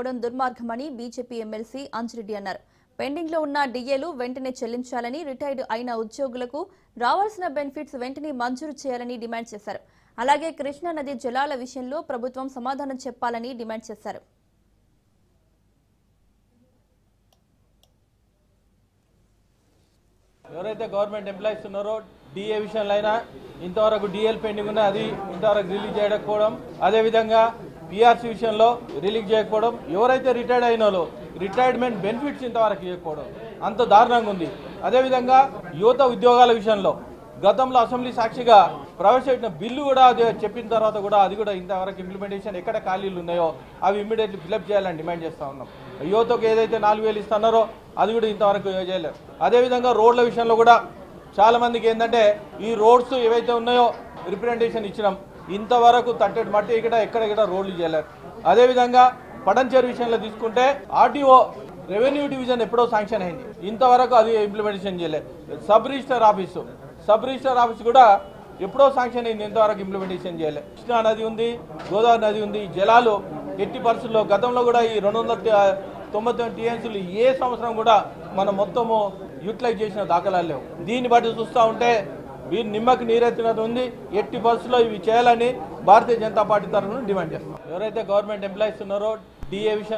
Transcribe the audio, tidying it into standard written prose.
దుర్మార్గమని BJP MLC Anji Reddy అన్నారు. Pending లో ఉన్న డిఏలు వెంటనే చెల్లించాలని, రిటైర్డ్ అయిన ఉద్యోగులకు రావాల్సిన బెనిఫిట్స్ వెంటనే మంజూరు చేయాలని డిమాండ్ చేశారు. అలాగే కృష్ణా నది జలాల విషయంలో ప్రభుత్వం సమాధానం చెప్పాలని డిమాండ్ చేశారు. ఎవరైతే గవర్నమెంట్ ఎంప్లాయీస్ ఉన్నారో డిఏ విషయంలో అయినా ఇంతవరకు డిఎల్ పెండింగ్ ఉన్నాయి, అది ఇంతవరకు రిలీజ్ చేయకపోవడం, అదేవిధంగా పిఆర్సీ విషయంలో రిలీజ్ చేయకపోవడం, ఎవరైతే రిటైర్డ్ అయినారో రిటైర్మెంట్ బెనిఫిట్స్ ఇంతవరకు ఇవ్వకపోవడం అంత దారుణంగా ఉంది. అదేవిధంగా యువత ఉద్యోగాల విషయంలో గతంలో అసెంబ్లీ సాక్షిగా ప్రవేశపెట్టిన బిల్లు కూడా చెప్పిన తర్వాత కూడా అది కూడా ఇంతవరకు ఇంప్లిమెంటేషన్ ఎక్కడ ఖాళీలు ఉన్నాయో అవి ఇమ్మీడియట్లీ ఫిలప్ చేయాలని డిమాండ్ చేస్తూ ఉన్నాం. యువతకు ఏదైతే 4,000 ఇస్తున్నారో అది కూడా ఇంతవరకు చేయలేరు. అదేవిధంగా రోడ్ల విషయంలో కూడా చాలామందికి ఏంటంటే ఈ రోడ్స్ ఏవైతే ఉన్నాయో రిప్రజెంటేషన్ ఇచ్చినాం, ఇంతవరకు తట్టెడు మట్టి ఎక్కడ రోడ్లు చేయలేరు. అదేవిధంగా పడంచేరు విషయంలో తీసుకుంటే ఆర్టీఓ రెవెన్యూ డివిజన్ ఎప్పుడో శాంక్షన్ అయింది, ఇంతవరకు అది ఇంప్లిమెంటేషన్ చేయలేదు. సబ్ రిజిస్టర్ ఆఫీస్ కూడా ఎప్పుడో శాంక్షన్ అయింది, ఇంతవరకు ఇంప్లిమెంటేషన్ చేయలేదు. కృష్ణా నది ఉంది, గోదావరి నది ఉంది, జలాలు ఎట్టి పరిస్థితుల్లో గతంలో కూడా ఈ 299 టీఎంసీలు ఏ సంవత్సరం కూడా మనం మొత్తము యూటిలైజ్ చేసిన దాఖలాలు లేవు. దీన్ని బట్టి చూస్తూ ఉంటే వీరు నిమ్మకి నీరెత్తినది ఉంది. ఎట్టి పరిస్థితుల్లో ఇవి చేయాలని భారతీయ జనతా పార్టీ తరఫున డిమాండ్ చేస్తాం. ఎవరైతే గవర్నమెంట్ ఎంప్లాయీస్ ఉన్నారో డిఏ విషయం